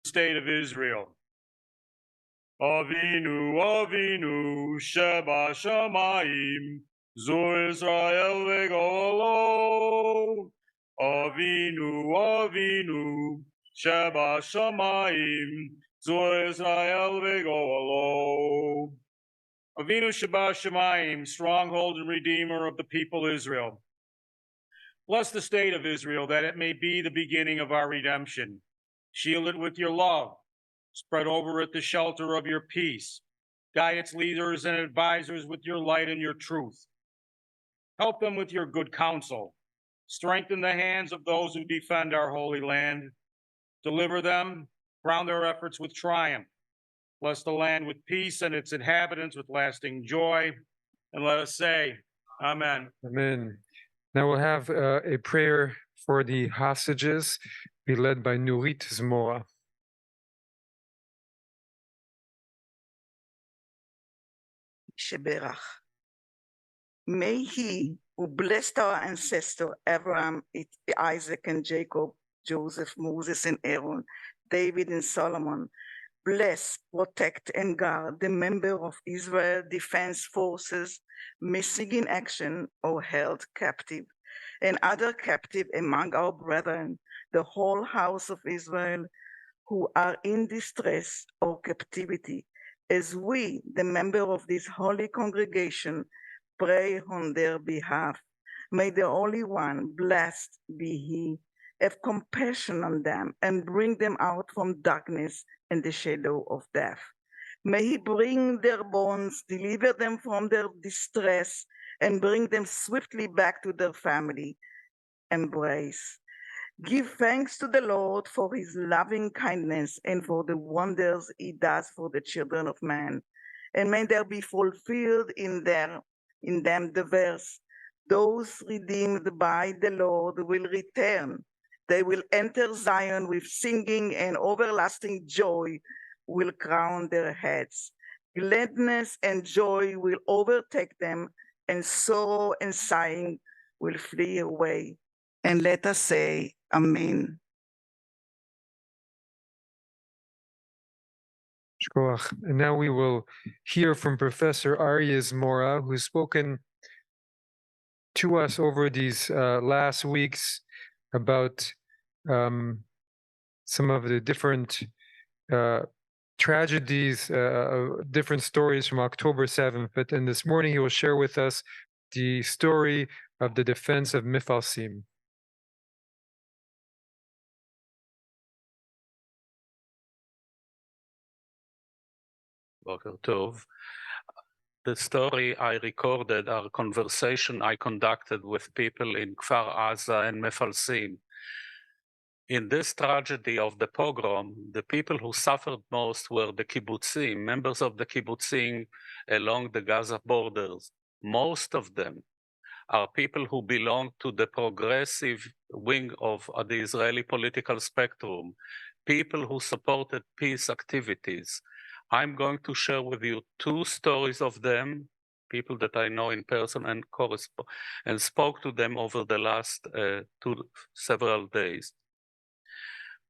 state of Israel. Avinu, Avinu, Sheba Shamayim, Zu Israel v'golo. Avinu, Avinu, Sheba Shamayim, Zu Israel v'golo. Avinu Sheba Shamayim, stronghold and redeemer of the people Israel. Bless the state of Israel, that it may be the beginning of our redemption. Shield it with your love. Spread over it the shelter of your peace. Guide its leaders and advisors with your light and your truth. Help them with your good counsel. Strengthen the hands of those who defend our holy land. Deliver them, crown their efforts with triumph. Bless the land with peace and its inhabitants with lasting joy. And let us say, Amen. Amen. Now we'll have a prayer for the hostages, be led by Arie Zmora. Sheberach. May he who blessed our ancestor Abraham, Isaac and Jacob, Joseph, Moses and Aaron, David and Solomon, bless, protect and guard the member of Israel Defense Forces missing in action or held captive, and other captive among our brethren, the whole house of Israel, who are in distress or captivity, as we, the member of this holy congregation, pray on their behalf. May the Holy One, blessed be He, have compassion on them and bring them out from darkness and the shadow of death. May He bring their bonds, deliver them from their distress, and bring them swiftly back to their family embrace. Give thanks to the Lord for His loving kindness and for the wonders He does for the children of man. And may there be fulfilled in them the verse, those redeemed by the Lord will return. They will enter Zion with singing, and everlasting joy will crown their heads. Gladness and joy will overtake them, and sorrow and sighing will flee away. And let us say, Amen. And now we will hear from Professor Arie Zmora, who's spoken to us over these last weeks about some of the different tragedies, different stories from October 7th. But then this morning he will share with us the story of the defense of Mifalsim. Boker Tov. The story I recorded are conversation I conducted with people in Kfar Aza and Mefalsim. In this tragedy of the pogrom, the people who suffered most were the kibbutzim, members of the kibbutzim along the Gaza borders. Most of them are people who belong to the progressive wing of the Israeli political spectrum, people who supported peace activities. I'm going to share with you two stories of them, people that I know in person and spoke to them over the last several days.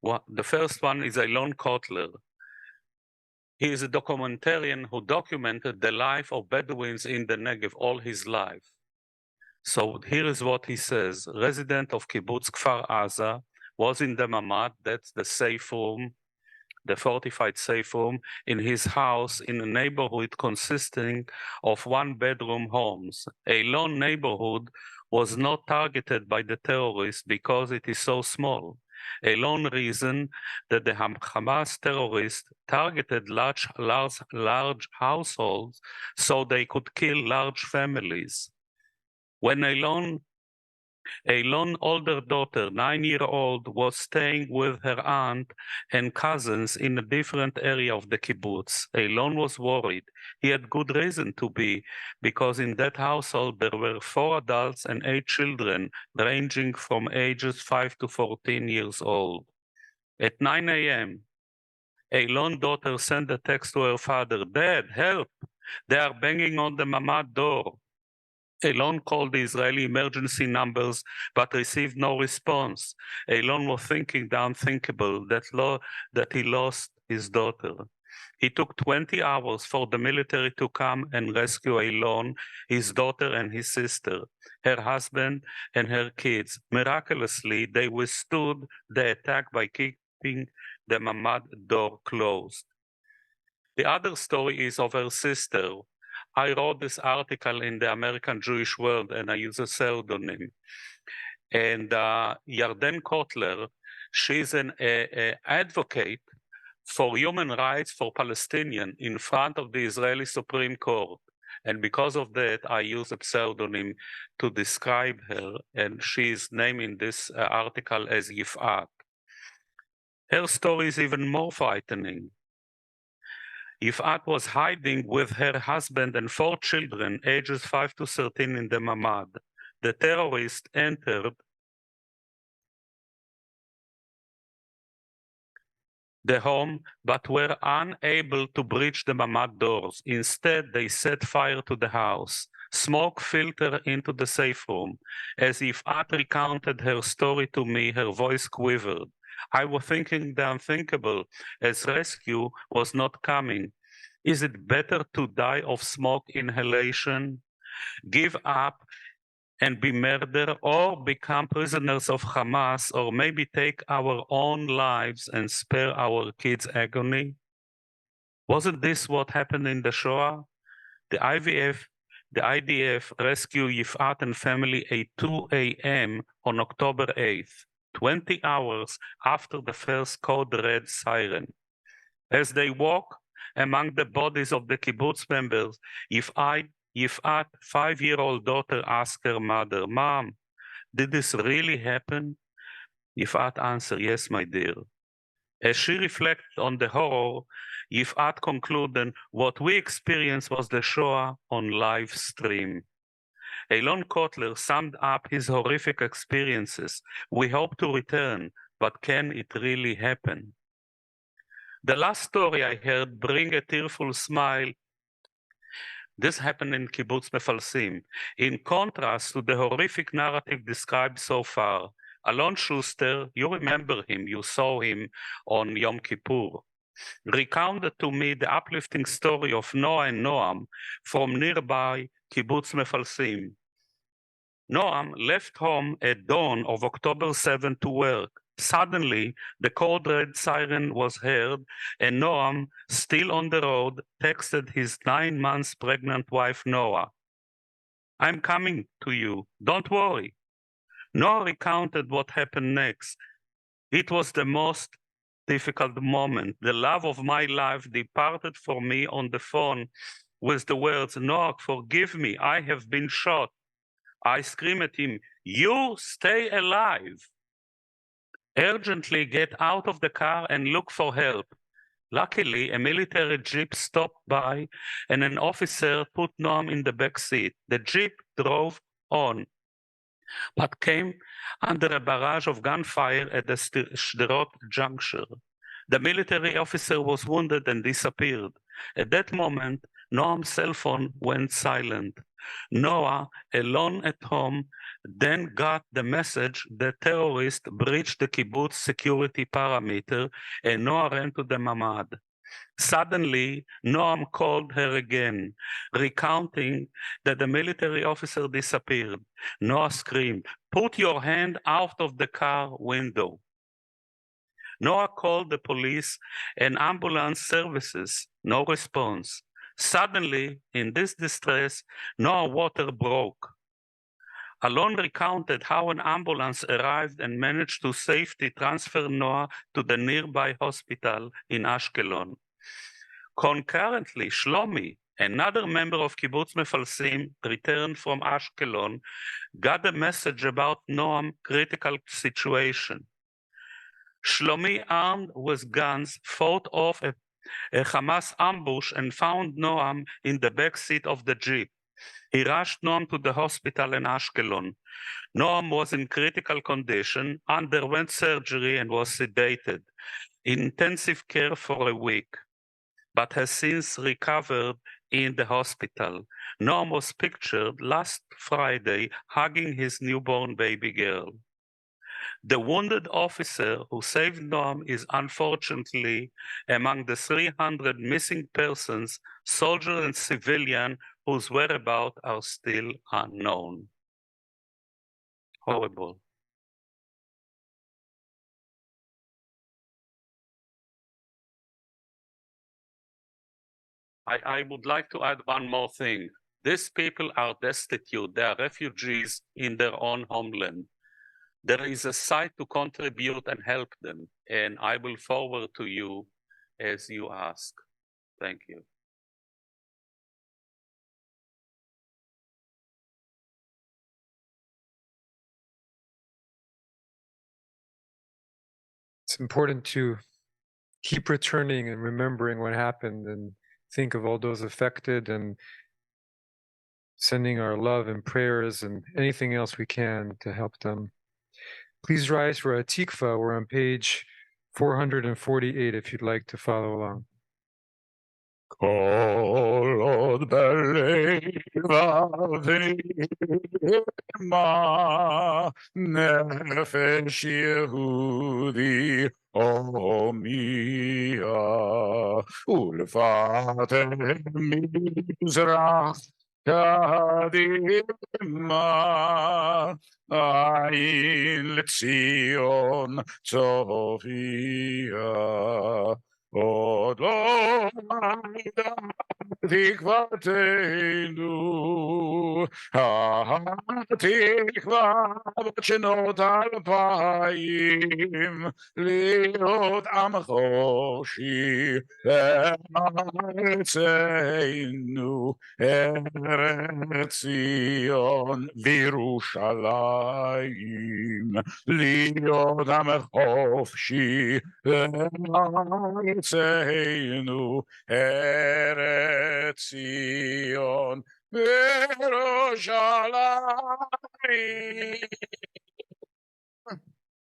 The first one is Alon Kotler. He is a documentarian who documented the life of Bedouins in the Negev all his life. So here is what he says. Resident of Kibbutz Kfar Aza, was in the Mamad, that's the safe room, the fortified safe room, in his house in a neighborhood consisting of one-bedroom homes. A lone neighborhood was not targeted by the terrorists because it is so small. A lone reason that the Hamas terrorists targeted large households so they could kill large families. When a lone older daughter, 9-year-old, was staying with her aunt and cousins in a different area of the kibbutz, Alon was worried. He had good reason to be, because in that household there were 4 adults and 8 children, ranging from ages 5 to 14 years old. At 9 a.m., Alon's daughter sent a text to her father, "Dad, help! They are banging on the mamad door." Elon called the Israeli emergency numbers, but received no response. Elon was thinking the unthinkable, that he lost his daughter. It took 20 hours for the military to come and rescue Elon, his daughter and his sister, her husband and her kids. Miraculously, they withstood the attack by keeping the mamad door closed. The other story is of her sister. I wrote this article in the American Jewish World, and I use a pseudonym. And Yarden Kotler, she's an advocate for human rights for Palestinians in front of the Israeli Supreme Court. And because of that, I use a pseudonym to describe her, and she is named in this article as Yifat. Her story is even more frightening. Yifat was hiding with her husband and 4 children, ages 5 to 13, in the mamad. The terrorists entered the home, but were unable to breach the mamad doors. Instead, they set fire to the house. Smoke filtered into the safe room. As Yifat recounted her story to me, her voice quivered. I was thinking the unthinkable, as rescue was not coming. Is it better to die of smoke inhalation, give up and be murdered, or become prisoners of Hamas, or maybe take our own lives and spare our kids' agony? Wasn't this what happened in the Shoah? The IDF rescued Yifat and family at 2 a.m. on October 8th, 20 hours after the first code red siren. As they walk among the bodies of the kibbutz members, Yifat, 5-year-old daughter, asked her mother, "Mom, did this really happen?" Yifat answered, "Yes, my dear." As she reflected on the horror, Yifat concluded what we experienced was the Shoah on live stream. Elon Kotler summed up his horrific experiences. We hope to return, but can it really happen? The last story I heard bring a tearful smile. This happened in Kibbutz Mefalsim. In contrast to the horrific narrative described so far, Alon Schuster, you remember him, you saw him on Yom Kippur, recounted to me the uplifting story of Noah and Noam from nearby Kibbutz Mefalsim. Noam left home at dawn of October 7 to work. Suddenly, the code red siren was heard, and Noam, still on the road, texted his 9 months pregnant wife, Noah. "I'm coming to you, don't worry." Noah recounted what happened next. "It was the most difficult moment. The love of my life departed from me on the phone with the words, 'Noah, forgive me, I have been shot.' I scream at him, 'You stay alive. Urgently get out of the car and look for help.' Luckily, a military jeep stopped by and an officer put Noam in the back seat. The jeep drove on, but came under a barrage of gunfire at the Sderot juncture. The military officer was wounded and disappeared. At that moment, Noam's cell phone went silent. Noah, alone at home, then got the message that terrorists breached the kibbutz security perimeter, and Noah ran to the mamad. Suddenly, Noam called her again, recounting that the military officer disappeared. Noah screamed, "Put your hand out of the car window." Noah called the police and ambulance services, no response. Suddenly, in this distress, Noah's water broke. Alon recounted how an ambulance arrived and managed to safely transfer Noah to the nearby hospital in Ashkelon. Concurrently, Shlomi, another member of Kibbutz Mefalsim, returned from Ashkelon, got a message about Noam's critical situation. Shlomi, armed with guns, fought off a Hamas ambush and found Noam in the back seat of the jeep. He rushed Noam to the hospital in Ashkelon. Noam was in critical condition, underwent surgery, and was sedated in intensive care for a week, but has since recovered in the hospital. Noam was pictured last Friday hugging his newborn baby girl. The wounded officer who saved Noam is unfortunately among the 300 missing persons, soldiers and civilians, whose whereabouts are still unknown. Horrible. I would like to add one more thing. These people are destitute. They are refugees in their own homeland. There is a site to contribute and help them, and I will forward to you as you ask. Thank you. It's important to keep returning and remembering what happened and think of all those affected and sending our love and prayers and anything else we can to help them. Please rise for a tikva. We're on page 448 if you'd like to follow along. כל עוד בלב אבימה נפש יהודי הומייה ולפתח מזרח קדימה עין לציון צופיה עוד לא עמדה תקוותנו, התקווה בת שנות 2000, להיות עם חופשי בארצנו, ארץ ציון וירושלים, להיות עם חופשי בארצנו, ארץ ציון וירושלים.